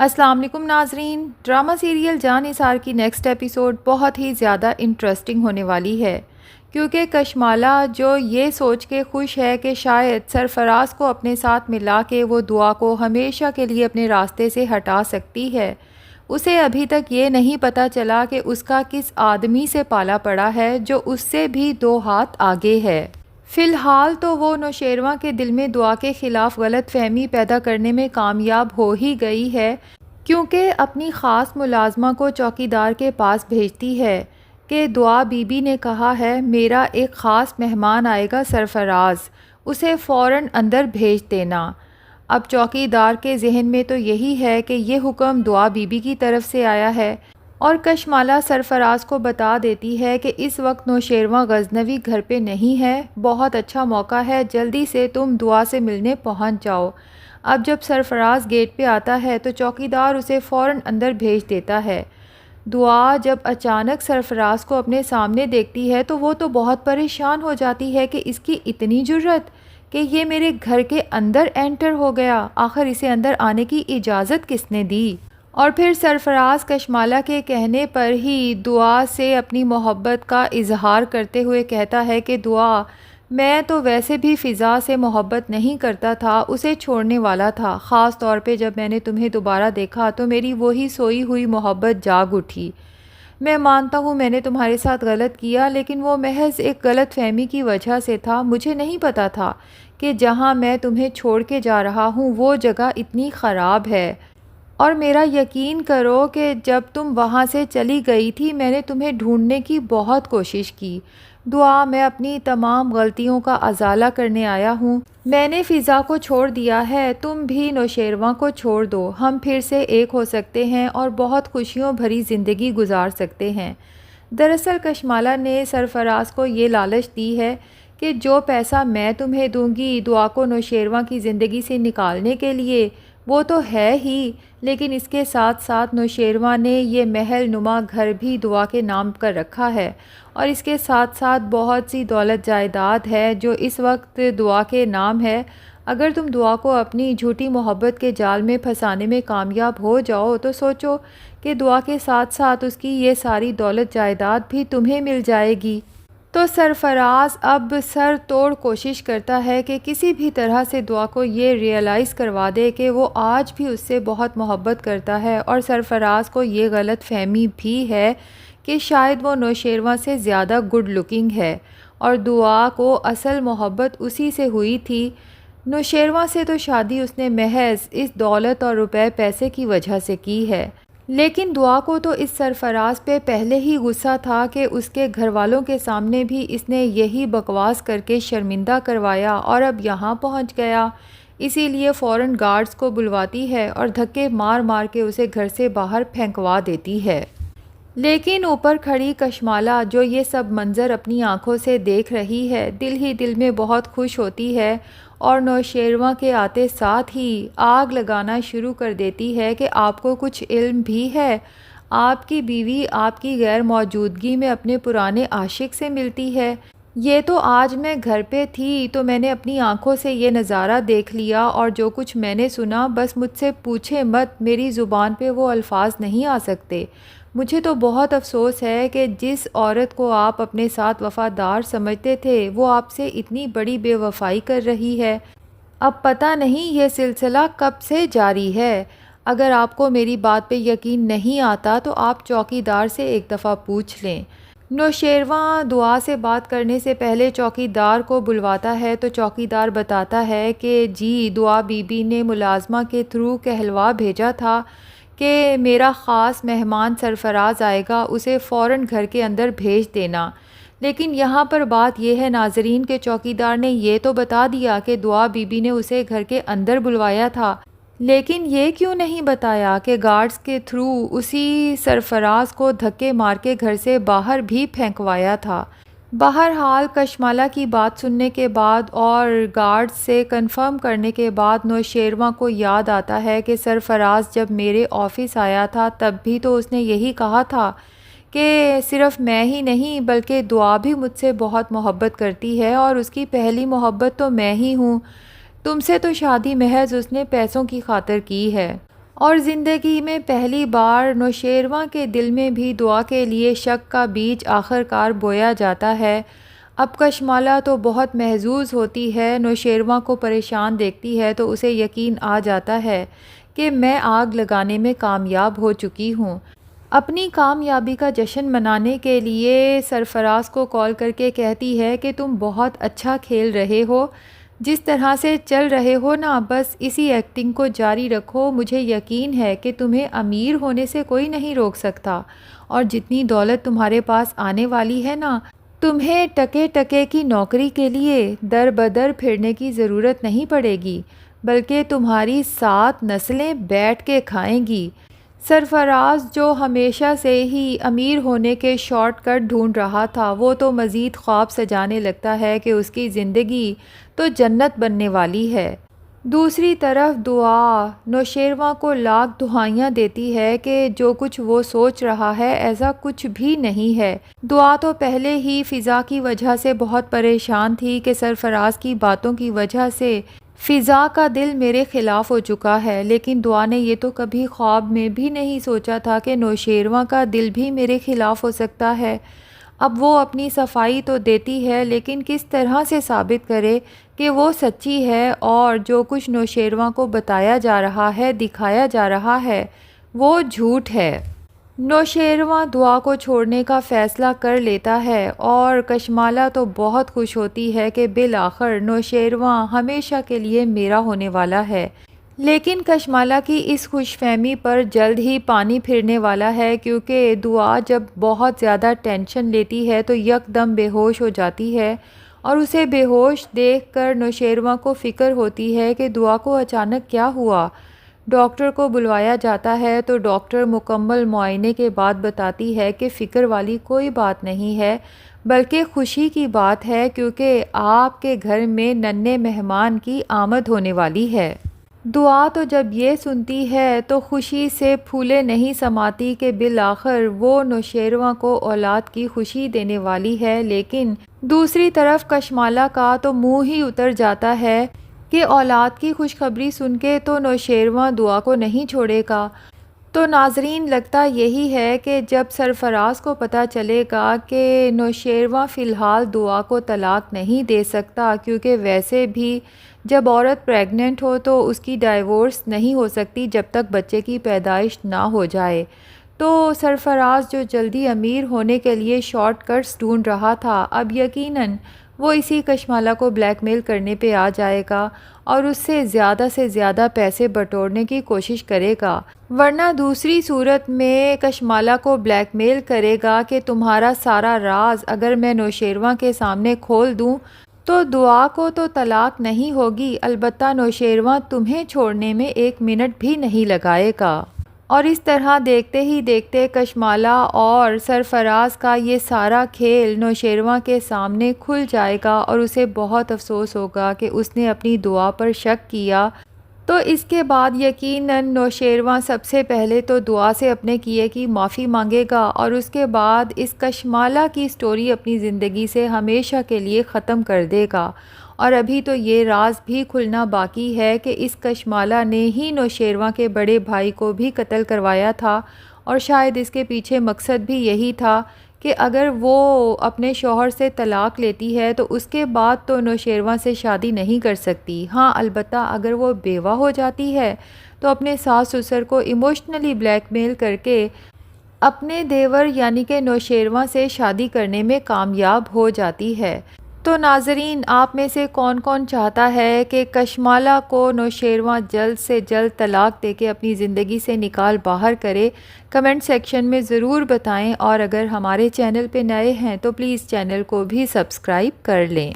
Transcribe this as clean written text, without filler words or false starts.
السلام علیکم ناظرین، ڈرامہ سیریل جاں نثار کی نیکسٹ ایپیسوڈ بہت ہی زیادہ انٹرسٹنگ ہونے والی ہے، کیونکہ کشمالہ جو یہ سوچ کے خوش ہے کہ شاید سرفراز کو اپنے ساتھ ملا کے وہ دعا کو ہمیشہ کے لیے اپنے راستے سے ہٹا سکتی ہے، اسے ابھی تک یہ نہیں پتہ چلا کہ اس کا کس آدمی سے پالا پڑا ہے جو اس سے بھی 2 ہاتھ آگے ہے۔ فی الحال تو وہ نوشیروان کے دل میں دعا کے خلاف غلط فہمی پیدا کرنے میں کامیاب ہو ہی گئی ہے، کیونکہ اپنی خاص ملازمہ کو چوکیدار کے پاس بھیجتی ہے کہ دعا بی بی نے کہا ہے میرا ایک خاص مہمان آئے گا سرفراز، اسے فوراً اندر بھیج دینا۔ اب چوکیدار کے ذہن میں تو یہی ہے کہ یہ حکم دعا بی بی کی طرف سے آیا ہے، اور کشمالہ سرفراز کو بتا دیتی ہے کہ اس وقت نوشیروان غزنوی گھر پہ نہیں ہے، بہت اچھا موقع ہے، جلدی سے تم دعا سے ملنے پہنچ جاؤ۔ اب جب سرفراز گیٹ پہ آتا ہے تو چوکیدار اسے فوراً اندر بھیج دیتا ہے۔ دعا جب اچانک سرفراز کو اپنے سامنے دیکھتی ہے تو وہ تو بہت پریشان ہو جاتی ہے کہ اس کی اتنی جرأت کہ یہ میرے گھر کے اندر انٹر ہو گیا، آخر اسے اندر آنے کی اجازت کس نے دی؟ اور پھر سرفراز کشمالہ کے کہنے پر ہی دعا سے اپنی محبت کا اظہار کرتے ہوئے کہتا ہے کہ دعا، میں تو ویسے بھی فضا سے محبت نہیں کرتا تھا، اسے چھوڑنے والا تھا، خاص طور پہ جب میں نے تمہیں دوبارہ دیکھا تو میری وہی سوئی ہوئی محبت جاگ اٹھی۔ میں مانتا ہوں میں نے تمہارے ساتھ غلط کیا، لیکن وہ محض ایک غلط فہمی کی وجہ سے تھا، مجھے نہیں پتا تھا کہ جہاں میں تمہیں چھوڑ کے جا رہا ہوں وہ جگہ اتنی خراب ہے، اور میرا یقین کرو کہ جب تم وہاں سے چلی گئی تھی میں نے تمہیں ڈھونڈنے کی بہت کوشش کی۔ دعا، میں اپنی تمام غلطیوں کا ازالہ کرنے آیا ہوں، میں نے فضا کو چھوڑ دیا ہے، تم بھی نوشیروان کو چھوڑ دو، ہم پھر سے ایک ہو سکتے ہیں اور بہت خوشیوں بھری زندگی گزار سکتے ہیں۔ دراصل کشمالہ نے سرفراز کو یہ لالچ دی ہے کہ جو پیسہ میں تمہیں دوں گی دعا کو نوشیروان کی زندگی سے نکالنے کے لیے وہ تو ہے ہی، لیکن اس کے ساتھ ساتھ نوشیروان نے یہ محل نما گھر بھی دعا کے نام کر رکھا ہے، اور اس کے ساتھ ساتھ بہت سی دولت جائیداد ہے جو اس وقت دعا کے نام ہے۔ اگر تم دعا کو اپنی جھوٹی محبت کے جال میں پھنسانے میں کامیاب ہو جاؤ تو سوچو کہ دعا کے ساتھ ساتھ اس کی یہ ساری دولت جائیداد بھی تمہیں مل جائے گی۔ تو سرفراز اب سر توڑ کوشش کرتا ہے کہ کسی بھی طرح سے دعا کو یہ ریئلائز کروا دے کہ وہ آج بھی اس سے بہت محبت کرتا ہے، اور سرفراز کو یہ غلط فہمی بھی ہے کہ شاید وہ نوشیروان سے زیادہ گڈ لکنگ ہے، اور دعا کو اصل محبت اسی سے ہوئی تھی۔ نوشیروان سے تو شادی اس نے محض اس دولت اور روپے پیسے کی وجہ سے کی ہے، لیکن دعا کو تو اس سرفراز پہ پہلے ہی غصہ تھا کہ اس کے گھر والوں کے سامنے بھی اس نے یہی بکواس کر کے شرمندہ کروایا، اور اب یہاں پہنچ گیا، اسی لیے فوراً گارڈز کو بلواتی ہے اور دھکے مار مار کے اسے گھر سے باہر پھینکوا دیتی ہے۔ لیکن اوپر کھڑی کشمالہ جو یہ سب منظر اپنی آنکھوں سے دیکھ رہی ہے دل ہی دل میں بہت خوش ہوتی ہے، اور نوشیروان کے آتے ساتھ ہی آگ لگانا شروع کر دیتی ہے کہ آپ کو کچھ علم بھی ہے، آپ کی بیوی آپ کی غیر موجودگی میں اپنے پرانے عاشق سے ملتی ہے، یہ تو آج میں گھر پہ تھی تو میں نے اپنی آنکھوں سے یہ نظارہ دیکھ لیا، اور جو کچھ میں نے سنا بس مجھ سے پوچھے مت، میری زبان پہ وہ الفاظ نہیں آ سکتے۔ مجھے تو بہت افسوس ہے کہ جس عورت کو آپ اپنے ساتھ وفادار سمجھتے تھے وہ آپ سے اتنی بڑی بے وفائی کر رہی ہے۔ اب پتہ نہیں یہ سلسلہ کب سے جاری ہے، اگر آپ کو میری بات پہ یقین نہیں آتا تو آپ چوکیدار سے ایک دفعہ پوچھ لیں۔ نوشیروان دعا سے بات کرنے سے پہلے چوکیدار کو بلواتا ہے تو چوکیدار بتاتا ہے کہ جی دعا بی بی نے ملازمہ کے تھرو کہلوا بھیجا تھا کہ میرا خاص مہمان سرفراز آئے گا، اسے فوراً گھر کے اندر بھیج دینا۔ لیکن یہاں پر بات یہ ہے ناظرین کہ چوکیدار نے یہ تو بتا دیا کہ دعا بی بی نے اسے گھر کے اندر بلوایا تھا، لیکن یہ کیوں نہیں بتایا کہ گارڈز کے تھرو اسی سرفراز کو دھکے مار کے گھر سے باہر بھی پھینکوایا تھا۔ بہرحال کشمالہ کی بات سننے کے بعد اور گارڈ سے کنفرم کرنے کے بعد نوشیروان کو یاد آتا ہے کہ سرفراز جب میرے آفس آیا تھا تب بھی تو اس نے یہی کہا تھا کہ صرف میں ہی نہیں بلکہ دعا بھی مجھ سے بہت محبت کرتی ہے، اور اس کی پہلی محبت تو میں ہی ہوں، تم سے تو شادی محض اس نے پیسوں کی خاطر کی ہے۔ اور زندگی میں پہلی بار نوشیروان کے دل میں بھی دعا کے لیے شک کا بیج آخر کار بویا جاتا ہے۔ اب کشمالہ تو بہت محظوظ ہوتی ہے، نوشیروان کو پریشان دیکھتی ہے تو اسے یقین آ جاتا ہے کہ میں آگ لگانے میں کامیاب ہو چکی ہوں۔ اپنی کامیابی کا جشن منانے کے لیے سرفراز کو کال کر کے کہتی ہے کہ تم بہت اچھا کھیل رہے ہو، جس طرح سے چل رہے ہو نا، بس اسی ایکٹنگ کو جاری رکھو، مجھے یقین ہے کہ تمہیں امیر ہونے سے کوئی نہیں روک سکتا، اور جتنی دولت تمہارے پاس آنے والی ہے نا، تمہیں ٹکے ٹکے کی نوکری کے لیے در بدر پھرنے کی ضرورت نہیں پڑے گی، بلکہ تمہاری 7 نسلیں بیٹھ کے کھائیں گی۔ سرفراز جو ہمیشہ سے ہی امیر ہونے کے شارٹ کٹ ڈھونڈ رہا تھا، وہ تو مزید خواب سجانے لگتا ہے کہ اس کی زندگی تو جنت بننے والی ہے۔ دوسری طرف دعا نوشیروان کو لاکھ دہائیاں دیتی ہے کہ جو کچھ وہ سوچ رہا ہے ایسا کچھ بھی نہیں ہے۔ دعا تو پہلے ہی فضا کی وجہ سے بہت پریشان تھی کہ سرفراز کی باتوں کی وجہ سے فضا کا دل میرے خلاف ہو چکا ہے، لیکن دعا نے یہ تو کبھی خواب میں بھی نہیں سوچا تھا کہ نوشیروان کا دل بھی میرے خلاف ہو سکتا ہے۔ اب وہ اپنی صفائی تو دیتی ہے، لیکن کس طرح سے ثابت کرے کہ وہ سچی ہے اور جو کچھ نوشیروان کو بتایا جا رہا ہے، دکھایا جا رہا ہے، وہ جھوٹ ہے۔ نوشیروان دعا کو چھوڑنے کا فیصلہ کر لیتا ہے اور کشمالہ تو بہت خوش ہوتی ہے کہ بالآخر نوشیروان ہمیشہ کے لیے میرا ہونے والا ہے۔ لیکن کشمالہ کی اس خوش فہمی پر جلد ہی پانی پھرنے والا ہے، کیونکہ دعا جب بہت زیادہ ٹینشن لیتی ہے تو یکدم بے ہوش ہو جاتی ہے، اور اسے بے ہوش دیکھ کر نوشیروان کو فکر ہوتی ہے کہ دعا کو اچانک کیا ہوا۔ ڈاکٹر کو بلوایا جاتا ہے تو ڈاکٹر مکمل معائنے کے بعد بتاتی ہے کہ فکر والی کوئی بات نہیں ہے، بلکہ خوشی کی بات ہے، کیونکہ آپ کے گھر میں ننھے مہمان کی آمد ہونے والی ہے۔ دعا تو جب یہ سنتی ہے تو خوشی سے پھولے نہیں سماتی کہ بالآخر وہ نوشیروان کو اولاد کی خوشی دینے والی ہے، لیکن دوسری طرف کشمالہ کا تو منہ ہی اتر جاتا ہے کہ اولاد کی خوشخبری سن کے تو نوشیروان دعا کو نہیں چھوڑے گا۔ تو ناظرین، لگتا یہی ہے کہ جب سرفراز کو پتہ چلے گا کہ نوشیروان فی الحال دعا کو طلاق نہیں دے سکتا، کیونکہ ویسے بھی جب عورت پریگننٹ ہو تو اس کی ڈائیورس نہیں ہو سکتی جب تک بچے کی پیدائش نہ ہو جائے، تو سرفراز جو جلدی امیر ہونے کے لیے شارٹ کٹس ڈھونڈ رہا تھا، اب یقیناً وہ اسی کشمالہ کو بلیک میل کرنے پہ آ جائے گا اور اس سے زیادہ پیسے بٹورنے کی کوشش کرے گا، ورنہ دوسری صورت میں کشمالہ کو بلیک میل کرے گا کہ تمہارا سارا راز اگر میں نوشیروان کے سامنے کھول دوں تو دعا کو تو طلاق نہیں ہوگی، البتہ نوشیروان تمہیں چھوڑنے میں 1 منٹ بھی نہیں لگائے گا۔ اور اس طرح دیکھتے ہی دیکھتے کشمالہ اور سرفراز کا یہ سارا کھیل نوشیروان کے سامنے کھل جائے گا اور اسے بہت افسوس ہوگا کہ اس نے اپنی دعا پر شک کیا۔ تو اس کے بعد یقیناً نوشیروان سب سے پہلے تو دعا سے اپنے کیے کی معافی مانگے گا، اور اس کے بعد اس کشمالہ کی سٹوری اپنی زندگی سے ہمیشہ کے لیے ختم کر دے گا۔ اور ابھی تو یہ راز بھی کھلنا باقی ہے کہ اس کشمالہ نے ہی نوشیروان کے بڑے بھائی کو بھی قتل کروایا تھا، اور شاید اس کے پیچھے مقصد بھی یہی تھا کہ اگر وہ اپنے شوہر سے طلاق لیتی ہے تو اس کے بعد تو نوشیروان سے شادی نہیں کر سکتی۔ ہاں، البتہ اگر وہ بیوہ ہو جاتی ہے تو اپنے ساس سسر کو ایموشنلی بلیک میل کر کے اپنے دیور یعنی کہ نوشیروان سے شادی کرنے میں کامیاب ہو جاتی ہے۔ تو ناظرین، آپ میں سے کون کون چاہتا ہے کہ کشمالہ کو نوشیروان جلد سے جلد طلاق دے کے اپنی زندگی سے نکال باہر کرے؟ کمنٹ سیکشن میں ضرور بتائیں، اور اگر ہمارے چینل پہ نئے ہیں تو پلیز چینل کو بھی سبسکرائب کر لیں۔